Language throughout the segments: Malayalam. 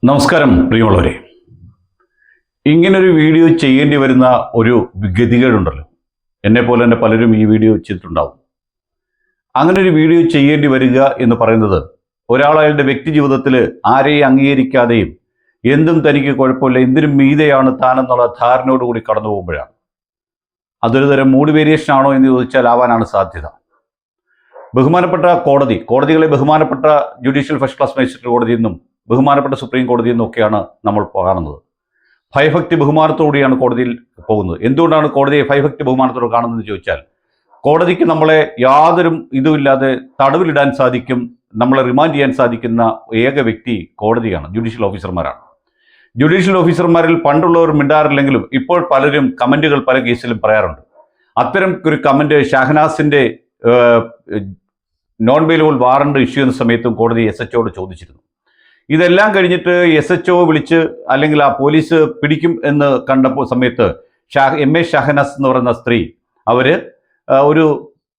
നമസ്കാരം പ്രിയമുള്ളവരെ. ഇങ്ങനൊരു വീഡിയോ ചെയ്യേണ്ടി വരുന്ന ഒരു ഗതികേടുണ്ടല്ലോ. എന്നെപ്പോലെ തന്നെ പലരും ഈ വീഡിയോ ചെയ്തിട്ടുണ്ടാവും. അങ്ങനെ ഒരു വീഡിയോ ചെയ്യേണ്ടി വരിക എന്ന് പറയുന്നത് ഒരാൾ അയാളുടെ വ്യക്തി ജീവിതത്തിൽ ആരെയും അംഗീകരിക്കാതെയും എന്തും തനിക്ക് കുഴപ്പമില്ല, എന്തിനും മീതെയാണ് താനെന്നുള്ള ധാരണയോടുകൂടി കടന്നു പോകുമ്പോഴാണ്. അതൊരു തരം മൂഡ് വേരിയേഷൻ ആണോ എന്ന് ചോദിച്ചാൽ ആവാനാണ് സാധ്യത. ബഹുമാനപ്പെട്ട കോടതികളെ ബഹുമാനപ്പെട്ട ജുഡീഷ്യൽ ഫസ്റ്റ് ക്ലാസ് മജിസ്ട്രേറ്റ് കോടതിയിൽ നിന്നും ബഹുമാനപ്പെട്ട സുപ്രീം കോടതിയിൽ നിന്നൊക്കെയാണ് നമ്മൾ കാണുന്നത്. ഭയഭക്തി ബഹുമാനത്തോടെയാണ് കോടതിയിൽ പോകുന്നത്. എന്തുകൊണ്ടാണ് കോടതിയെ ഭയഭക്തി ബഹുമാനത്തോടെ കാണുന്നതെന്ന് ചോദിച്ചാൽ, കോടതിക്ക് നമ്മളെ യാതൊരു ഇതുമില്ലാതെ തടവിലിടാൻ സാധിക്കും, നമ്മളെ റിമാൻഡ് ചെയ്യാൻ സാധിക്കുന്ന ഏക വ്യക്തി കോടതിയാണ്, ജുഡീഷ്യൽ ഓഫീസർമാരാണ്. ജുഡീഷ്യൽ ഓഫീസർമാരിൽ പണ്ടുള്ളവർ മിണ്ടാറില്ലെങ്കിലും ഇപ്പോൾ പലരും കമൻറ്റുകൾ പല കേസിലും പറയാറുണ്ട്. അത്തരം ഒരു കമൻറ്റ് ഷഹനാസിൻ്റെ നോൺ ബെയിലബിൾ വാറണ്ട് ഇഷ്യൂ ചെയ്യുന്ന സമയത്തും കോടതി SHOയോട് ചോദിച്ചിരുന്നു. ഇതെല്ലാം കഴിഞ്ഞിട്ട് SHO വിളിച്ച് അല്ലെങ്കിൽ ആ പോലീസ് പിടിക്കും എന്ന് കണ്ടപ്പോൾ സമയത്ത് MA ഷഹനാസ് എന്ന് പറയുന്ന സ്ത്രീ ഒരു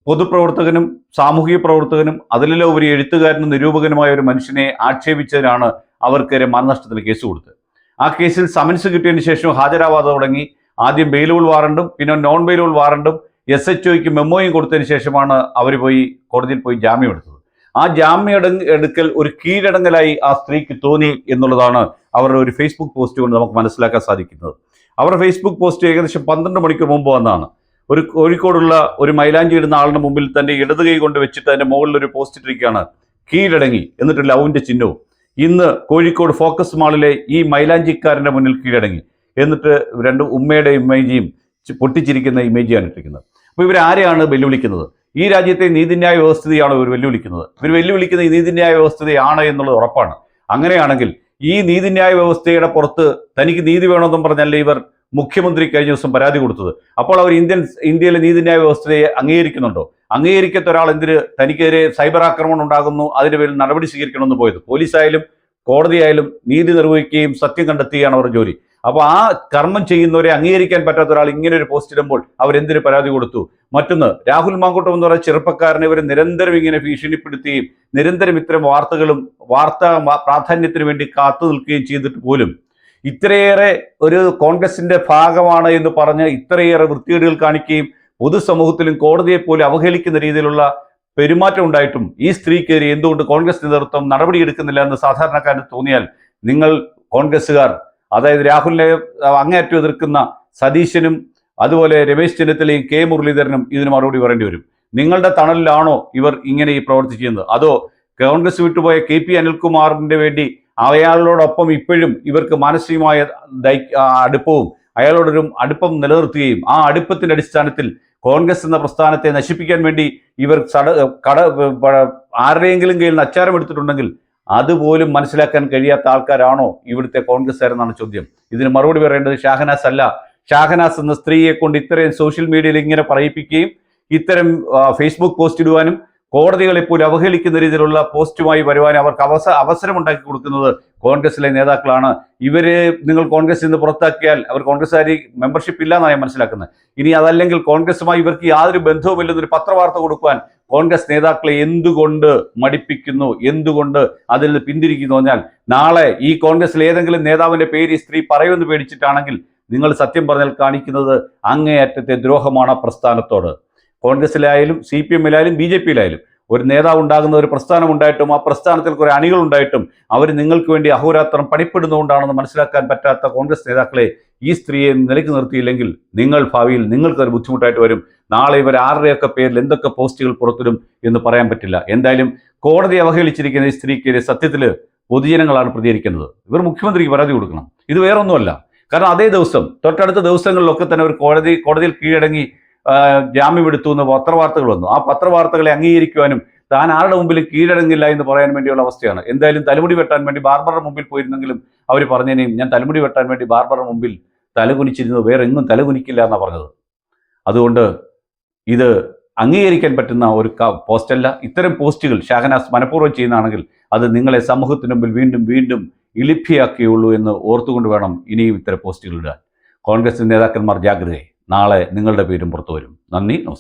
പൊതുപ്രവർത്തകനും സാമൂഹിക പ്രവർത്തകനും അതിലെല്ലാം ഒരു എഴുത്തുകാരനും നിരൂപകനുമായ ഒരു മനുഷ്യനെ ആക്ഷേപിച്ചതിനാണ് അവർക്കെതിരെ മാനനഷ്ടത്തിന് കേസ് കൊടുത്തത്. ആ കേസിൽ സമൻസ് കിട്ടിയതിന് ശേഷം ഹാജരാവാതെ തുടങ്ങി. ആദ്യം ബെയിലബിൾ വാറണ്ടും പിന്നെ നോൺ ബെയിലബിൾ വാറണ്ടും SHOയ്ക്ക് മെമ്മോയും കൊടുത്തതിന് ശേഷമാണ് അവർ കോടതിയിൽ പോയി ജാമ്യം എടുത്തത്. ആ ജാമ്യം എടുക്കൽ ഒരു കീഴടങ്ങലായി ആ സ്ത്രീക്ക് തോന്നി എന്നുള്ളതാണ് അവരുടെ ഒരു ഫേസ്ബുക്ക് പോസ്റ്റ് കൊണ്ട് നമുക്ക് മനസ്സിലാക്കാൻ സാധിക്കുന്നത്. അവരുടെ ഫേസ്ബുക്ക് പോസ്റ്റ് ഏകദേശം 12 മണിക്കൂർ മുമ്പ് വന്നതാണ്. ഒരു കോഴിക്കോടുള്ള ഒരു മൈലാഞ്ചി ഇടുന്ന ആളുടെ മുമ്പിൽ തന്റെ ഇടത് കൈ കൊണ്ട് വെച്ചിട്ട് അതിന്റെ മുകളിൽ ഒരു പോസ്റ്റ് ഇട്ടിരിക്കുകയാണ്, കീഴടങ്ങി, എന്നിട്ട് ലവിന്റെ ചിഹ്നവും. ഇന്ന് കോഴിക്കോട് ഫോക്കസ് മാളിലെ ഈ മൈലാഞ്ചിക്കാരന്റെ മുന്നിൽ കീഴടങ്ങി, എന്നിട്ട് രണ്ട് ഉമ്മയുടെ ഇമേജിയും പൊട്ടിച്ചിരിക്കുന്ന ഇമേജിയാണ് ഇട്ടിരിക്കുന്നത്. അപ്പോൾ ഇവരാരെയാണ് വെല്ലുവിളിക്കുന്നത്? ഈ രാജ്യത്തെ നീതിന്യായ വ്യവസ്ഥതയാണ് ഇവർ വെല്ലുവിളിക്കുന്നത്. ഇവർ വെല്ലുവിളിക്കുന്ന ഈ നീതിന്യായ വ്യവസ്ഥതയാണ് എന്നുള്ളത് ഉറപ്പാണ്. അങ്ങനെയാണെങ്കിൽ ഈ നീതിന്യായ വ്യവസ്ഥയുടെ പുറത്ത് തനിക്ക് നീതി വേണമെന്നും പറഞ്ഞല്ലേ ഇവർ മുഖ്യമന്ത്രി കഴിഞ്ഞ ദിവസം പരാതി കൊടുത്തത്. അപ്പോൾ അവർ ഇന്ത്യയിലെ നീതിന്യായ വ്യവസ്ഥയെ അംഗീകരിക്കുന്നുണ്ടോ? അംഗീകരിക്കാത്ത ഒരാൾ എന്തിന് തനിക്കെതിരെ സൈബർ ആക്രമണം ഉണ്ടാകുന്നു, അതിന്റെ പേരിൽ നടപടി സ്വീകരിക്കണമെന്ന് പോയത്? പോലീസായാലും കോടതിയായാലും നീതി നിർവഹിക്കുകയും സത്യം കണ്ടെത്തുകയാണ് അവരുടെ ജോലി. അപ്പോൾ ആ കർമ്മം ചെയ്യുന്നവരെ അംഗീകരിക്കാൻ പറ്റാത്ത ഒരാൾ ഇങ്ങനെ ഒരു പോസ്റ്റ് ഇടുമ്പോൾ അവരെന്തിന് പരാതി കൊടുത്തു? മറ്റൊന്ന്, രാഹുൽ മാങ്കൂട്ടം എന്ന് പറയുന്ന ചെറുപ്പക്കാരനെ ഇവർ നിരന്തരം ഇങ്ങനെ ഭീഷണിപ്പെടുത്തുകയും നിരന്തരം ഇത്തരം വാർത്താ പ്രാധാന്യത്തിന് വേണ്ടി കാത്തു നിൽക്കുകയും ചെയ്തിട്ട് പോലും ഇത്രയേറെ ഒരു കോൺഗ്രസിന്റെ ഭാഗമാണ് എന്ന് പറഞ്ഞ് ഇത്രയേറെ വൃത്തികേടുകൾ കാണിക്കുകയും പൊതുസമൂഹത്തിലും കോടതിയെ പോലും അവഹേളിക്കുന്ന രീതിയിലുള്ള പെരുമാറ്റം ഉണ്ടായിട്ടും ഈ സ്ത്രീക്കെതിരെ എന്തുകൊണ്ട് കോൺഗ്രസ് നേതൃത്വം നടപടിയെടുക്കുന്നില്ല എന്ന് സാധാരണക്കാരന് തോന്നിയാൽ, നിങ്ങൾ കോൺഗ്രസ്സുകാർ, അതായത് രാഹുലിനെ അങ്ങേയറ്റം എതിർക്കുന്ന സതീശനും അതുപോലെ രമേശ് ചെന്നിത്തലയും K മുരളീധരനും ഇതിന് മറുപടി പറയേണ്ടി വരും. നിങ്ങളുടെ തണലിലാണോ ഇവർ ഇങ്ങനെ ഈ പ്രവൃത്തി ചെയ്യുന്നത്? അതോ കോൺഗ്രസ് വിട്ടുപോയ KP അനിൽകുമാറിന്റെ വേണ്ടി അയാളോടൊപ്പം ഇപ്പോഴും ഇവർക്ക് മാനസികമായ അടുപ്പവും അയാളോടൊരു അടുപ്പം നിലനിർത്തുകയും ആ അടുപ്പത്തിന്റെ അടിസ്ഥാനത്തിൽ കോൺഗ്രസ് എന്ന പ്രസ്ഥാനത്തെ നശിപ്പിക്കാൻ വേണ്ടി ഇവർ ആരുടെയെങ്കിലും കയ്യിൽ നിന്ന് അച്ചാരം എടുത്തിട്ടുണ്ടെങ്കിൽ അതുപോലും മനസ്സിലാക്കാൻ കഴിയാത്ത ആൾക്കാരാണോ ഇവിടുത്തെ കോൺഗ്രസ്സുകാരെന്നാണ് ചോദ്യം. ഇതിന് മറുപടി പറയേണ്ടത് ഷഹനാസ് അല്ല. ഷഹനാസ് എന്ന സ്ത്രീയെ കൊണ്ട് ഇത്രയും സോഷ്യൽ മീഡിയയിൽ ഇങ്ങനെ പറയിപ്പിക്കുകയും ഇത്തരം ഫേസ്ബുക്ക് പോസ്റ്റ് ഇടുവാനും കോടതികളെ പോലും അവഹേളിക്കുന്ന രീതിയിലുള്ള പോസ്റ്റുമായി വരുവാനും അവർക്ക് അവസരം ഉണ്ടാക്കി കൊടുക്കുന്നത് കോൺഗ്രസിലെ നേതാക്കളാണ്. ഇവരെ നിങ്ങൾ കോൺഗ്രസിൽ നിന്ന് പുറത്താക്കിയാൽ അവർ കോൺഗ്രസ്സുകാരി മെമ്പർഷിപ്പ് ഇല്ല എന്നാണ് ഞാൻ മനസ്സിലാക്കുന്നത്. ഇനി അതല്ലെങ്കിൽ കോൺഗ്രസുമായി ഇവർക്ക് യാതൊരു ബന്ധവുമില്ലെന്നൊരു പത്രവാർത്ത കൊടുക്കുവാൻ കോൺഗ്രസ് നേതാക്കളെ എന്തുകൊണ്ട് മടിപ്പിക്കുന്നു, എന്തുകൊണ്ട് അതിൽ നിന്ന് പിന്തിരിക്കുന്നു പറഞ്ഞാൽ, നാളെ ഈ കോൺഗ്രസിൽ ഏതെങ്കിലും നേതാവിന്റെ പേര് ഈ സ്ത്രീ പറയുമെന്ന് പേടിച്ചിട്ടാണെങ്കിൽ നിങ്ങൾ സത്യം പറഞ്ഞാൽ കാണിക്കുന്നത് അങ്ങേയറ്റത്തെ ദ്രോഹമാണ് പ്രസ്ഥാനത്തോട്. കോൺഗ്രസിലായാലും CPM-ലായാലും BJP-യിലായാലും ഒരു നേതാവ് ഉണ്ടാകുന്ന ഒരു പ്രസ്ഥാനം ഉണ്ടായിട്ടും ആ പ്രസ്ഥാനത്തിൽ കുറെ അണികൾ ഉണ്ടായിട്ടും അവർ നിങ്ങൾക്ക് വേണ്ടി അഹോരാത്രം പണിപ്പെടുന്നതുകൊണ്ടാണെന്ന് മനസ്സിലാക്കാൻ പറ്റാത്ത കോൺഗ്രസ് നേതാക്കളെ ഈ സ്ത്രീയെ നിലയ്ക്ക് നിർത്തിയില്ലെങ്കിൽ നിങ്ങൾ ഭാവിയിൽ നിങ്ങൾക്കൊരു ബുദ്ധിമുട്ടായിട്ട് വരും. നാളെ ഇവർ ആരുടെയൊക്കെ പേരിൽ എന്തൊക്കെ പോസ്റ്റുകൾ പുറത്തിടും എന്ന് പറയാൻ പറ്റില്ല. എന്തായാലും കോടതി അവഹേളിച്ചിരിക്കുന്ന ഈ സ്ത്രീക്ക് സത്യത്തിൽ പൊതുജനങ്ങളാണ് പ്രതികരിക്കുന്നത്. ഇവർ മുഖ്യമന്ത്രിക്ക് പരാതി കൊടുക്കണം. ഇത് വേറൊന്നുമല്ല. കാരണം അതേ ദിവസം തൊട്ടടുത്ത ദിവസങ്ങളിലൊക്കെ തന്നെ ഒരു കോടതിയിൽ കീഴടങ്ങി ജാമ്യമെടുത്തു എന്ന് പത്രവാർത്തകൾ വന്നു. ആ പത്രവാർത്തകളെ അംഗീകരിക്കുവാനും താൻ ആരുടെ മുമ്പിൽ കീഴടങ്ങില്ല എന്ന് പറയാൻ വേണ്ടിയുള്ള അവസ്ഥയാണ്. എന്തായാലും തലമുടി വെട്ടാൻ വേണ്ടി ബാർബറുടെ മുമ്പിൽ പോയിരുന്നെങ്കിലും അവർ പറഞ്ഞേനെയും ഞാൻ തലമുടി വെട്ടാൻ വേണ്ടി ബാർബറുടെ മുമ്പിൽ തലകുനിച്ചിരുന്നു, വേറെ എങ്ങും തലകുനിക്കില്ല എന്നാണ് പറഞ്ഞത്. അതുകൊണ്ട് ഇത് അംഗീകരിക്കാൻ പറ്റുന്ന ഒരു പോസ്റ്റല്ല. ഇത്തരം പോസ്റ്റുകൾ ഷഹനാസ് മനഃപൂർവ്വം ചെയ്യുന്നതാണെങ്കിൽ അത് നിങ്ങളെ സമൂഹത്തിന് മുമ്പിൽ വീണ്ടും വീണ്ടും ഇളിപ്പിയാക്കിയുള്ളൂ എന്ന് ഓർത്തുകൊണ്ട് വേണം ഇനിയും ഇത്തരം പോസ്റ്റുകൾ ഇടാൻ. കോൺഗ്രസ് നേതാക്കന്മാർ ജാഗ്രതയായി. നാളെ നിങ്ങളുടെ പേരും പുറത്തു വരും. നന്ദി, നമസ്കാരം.